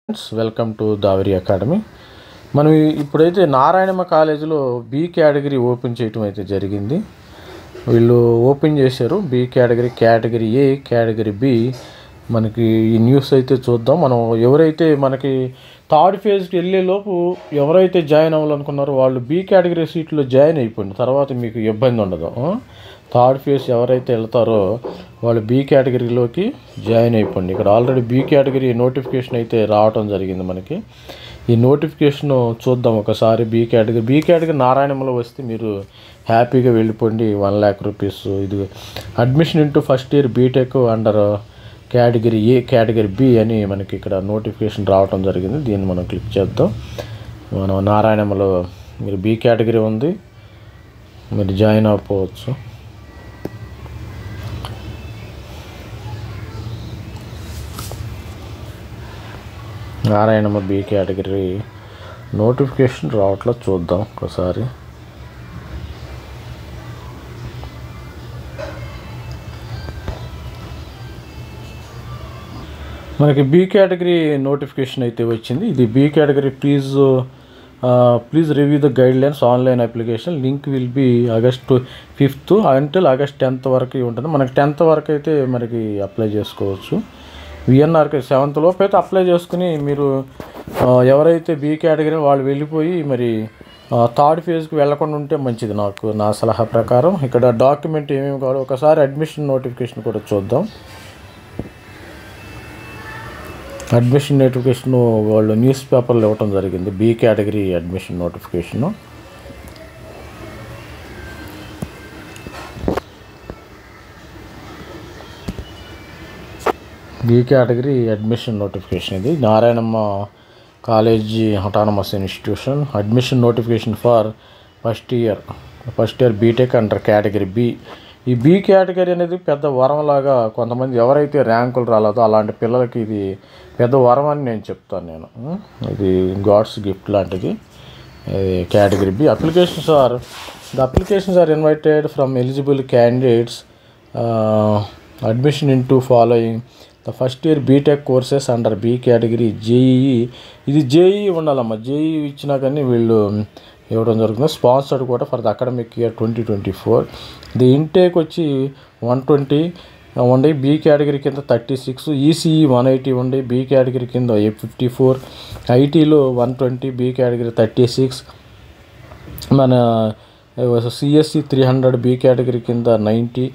Welcome to దావరి academy. మనం ఇప్పుడైతే నారాయణమ్మ కాలేజీలో బి కేటగిరీ ఓపెన్ చేయటం అయితే జరిగింది. వీళ్ళు ఓపెన్ చేశారు B category, category A, category B. మనకి ఈ న్యూస్ అయితే చూద్దాం. మనం ఎవరైతే మనకి థర్డ్ ఫేజ్కి వెళ్ళేలోపు ఎవరైతే జాయిన్ అవ్వాలనుకున్నారో వాళ్ళు బి కేటగిరీ సీట్లో జాయిన్ అయిపోయింది. తర్వాత మీకు ఇబ్బంది ఉండదు. థర్డ్ ఫేజ్ ఎవరైతే వెళ్తారో వాళ్ళు బి కేటగిరీలోకి జాయిన్ అయిపోండి. ఇక్కడ ఆల్రెడీ బి కేటగిరీ నోటిఫికేషన్ అయితే రావటం జరిగింది. మనకి ఈ నోటిఫికేషన్ చూద్దాం ఒకసారి. బి కేటగిరీ నారాయణంలో వస్తే మీరు హ్యాపీగా వెళ్ళిపోండి. 1,00,000 రూపీస్. ఇది admission into first year BTech under category A, category B అని మనకి ఇక్కడ నోటిఫికేషన్ రావటం జరిగింది. దీన్ని మనం క్లిక్ చేద్దాం. మనం నారాయణంలో మీరు బి కేటగిరీ ఉంది, మీరు జాయిన్ అవ్వవచ్చు. నారాయణమ్మ బి కేటగిరీ నోటిఫికేషన్ రావట్లా, చూద్దాం ఒకసారి. మనకి బి కేటగిరీ నోటిఫికేషన్ అయితే వచ్చింది. ఇది B category. Please review the guidelines online application. Link will be August 5th until August 10th వరకు ఉంటుంది. మనకి 10th వరకు అయితే మనకి అప్లై చేసుకోవచ్చు. విఎన్ఆర్కి 7th లోపు అయితే అప్లై చేసుకుని మీరు ఎవరైతే బి కేటగిరీ వాళ్ళు వెళ్ళిపోయి మరి థర్డ్ ఫేజ్కి వెళ్ళకుండా ఉంటే మంచిది. నా సలహా ప్రకారం ఇక్కడ డాక్యుమెంట్ ఏమేమి కావాలో ఒకసారి అడ్మిషన్ నోటిఫికేషన్ కూడా చూద్దాం. అడ్మిషన్ నోటిఫికేషన్ వాళ్ళు న్యూస్ పేపర్లో ఇవ్వటం జరిగింది. B category admission notification. B category admission notification ఇది. Narayanamma college autonomous institution admission notification for first year BTech under category B. ఈ బి కేటగిరీ అనేది పెద్ద వరంలాగా కొంతమంది ఎవరైతే ర్యాంకులు రాలేదో అలాంటి పిల్లలకి ఇది పెద్ద వరం అని నేను చెప్తాను. ఇది గాడ్స్ గిఫ్ట్ లాంటిది. Category B. The applications are invited from eligible candidates. Admission into following the first year BTech courses under B category. JEE. ఇది జేఈఈ ఉండాలమ్మా. జేఈఈ ఇచ్చినా కానీ వీళ్ళు ఇవ్వడం జరుగుతుంది. స్పాన్సర్డ్ కూడా for the academic year 2024. The intake వచ్చి 120 ఉండి, బి కేటగిరీ కింద 36, ఈసీఈ 180 ఉండి, బి కేటగిరీ కింద 54, ఐటీలో 120, బి కేటగిరీ 36, మన సిఎస్సి 300 బి కేటగిరీ కింద 90,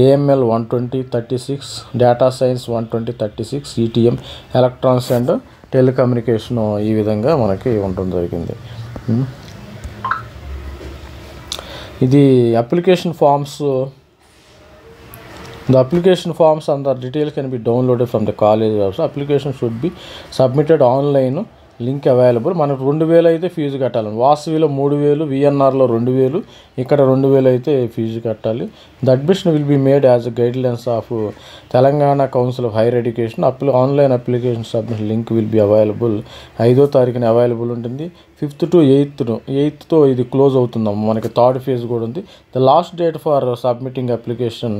AML 120 36, data science 120 36, ETM electronics and telecommunication ఈ విధంగా మనకి ఉండడం జరిగింది. ఇది application forms. The application forms and the details can be downloaded from the college also. Application should be submitted online. Link available. మనకు 2,000 అయితే fee కట్టాలి. వాసవిలో 3,000, విఎన్ఆర్లో 2,000, ఇక్కడ 2,000 అయితే ఫీజు కట్టాలి. The admission will be made as guidelines of Telangana council of higher education. Online application submission link will be available. 5వ తారీఖున available ఉంటుంది. 5th to 8th ఇది క్లోజ్ అవుతుందమ్మా. మనకి థర్డ్ ఫేజ్ కూడా ఉంది. The last date for submitting application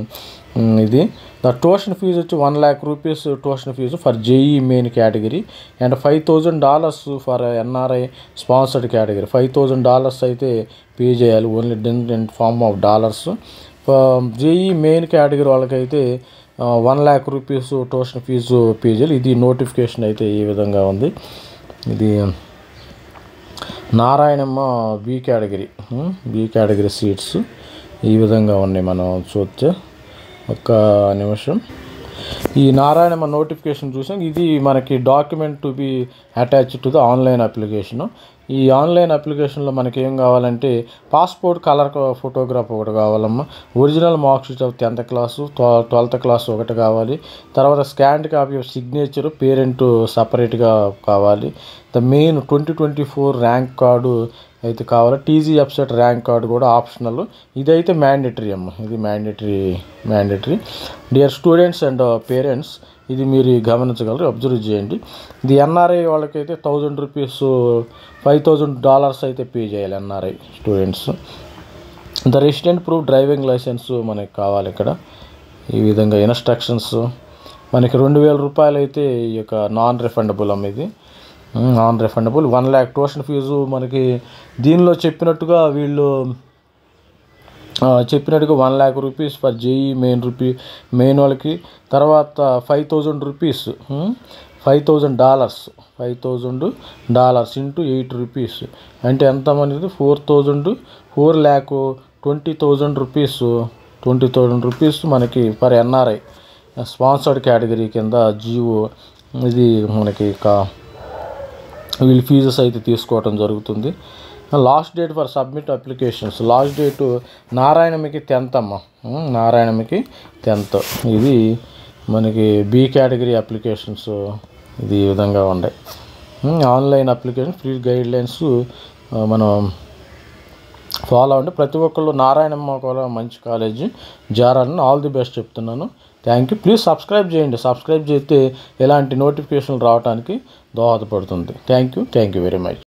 ఇది. The tuition fee వచ్చి 1,00,000 rupees tuition fee for JEE main category and $5,000 for NRI sponsored category. $5,000 అయితే పే చేయాలి, only in form of dollars. JEE main category వాళ్ళకైతే 1,00,000 rupees tuition fee pay చేయాలి. ఇది notification అయితే ఈ విధంగా ఉంది. ఇది నారాయణమ్మ బి కేటగిరీ సీట్స్ ఈ విధంగా ఉన్నాయి. మనం చూస్తే ఒక్క నిమిషం. ఈ నారాయణమ్మ నోటిఫికేషన్ చూసాం. ఇది మనకి document to be attached to the online application. ఈ ఆన్లైన్ అప్లికేషన్లో మనకి ఏం కావాలంటే పాస్పోర్ట్ కలర్ ఫోటోగ్రాఫ్ ఒకటి కావాలమ్మా. Original mark sheet of 10th class 12th class ఒకటి కావాలి. తర్వాత scanned copy of signature parent సపరేట్గా కావాలి. ద మెయిన్ 2024 ర్యాంక్ కార్డు అయితే కావాలి. టీజీ వెబ్సైట్ ర్యాంక్ కార్డు కూడా ఆప్షనల్. ఇదైతే మ్యాండేటరీ అమ్మ. ఇది mandatory. Dear students and parents, ఇది మీరు గమనించగలరు, అబ్జర్వ్ చేయండి. ఇది ఎన్ఆర్ఐ వాళ్ళకైతే 1,000 రూపీస్ $5,000 అయితే పే చేయాలి NRI students. The resident proof driving licence మనకి కావాలి. ఇక్కడ ఈ విధంగా ఇన్స్ట్రక్షన్స్ మనకి 2000 రూపాయలు అయితే ఈ యొక్క నాన్ రిఫండబుల్ అమ్మ. ఇది non refundable. 1 lakh tuition fee మనకి దీనిలో చెప్పినట్టుగా వీళ్ళు 1 lakh rupees for JEE main వాళ్ళకి. తర్వాత $5,000 $5,000 ఇంటూ 8 రూపీస్ అంటే ఎంత మనది 4,20,000 రూపీస్ మనకి పర్ ఎన్ఆర్ఐ స్పాన్సర్డ్ కేటగిరీ కింద జియో ఇది మనకి వీళ్ళు ఫీజెస్ అయితే తీసుకోవటం జరుగుతుంది. Last date for submit applications, last date నారాయణమికి 10th అమ్మ. నారాయణమికి 10th. ఇది మనకి బి కేటగిరీ అప్లికేషన్స్ ఇది ఈ విధంగా ఉన్నాయి. ఆన్లైన్ అప్లికేషన్ ఫ్రీ గైడ్లైన్స్ మనం ఫాలో అవ్వండి. ప్రతి ఒక్కళ్ళు నారాయణమ్మ కూడా మంచి కాలేజీ జారాలని ఆల్ ది బెస్ట్ చెప్తున్నాను. Thank you. ప్లీజ్ సబ్స్క్రైబ్ చేయండి. సబ్స్క్రైబ్ చేస్తే ఇలాంటి నోటిఫికేషన్లు రావడానికి దోహదపడుతుంది. Thank you very much.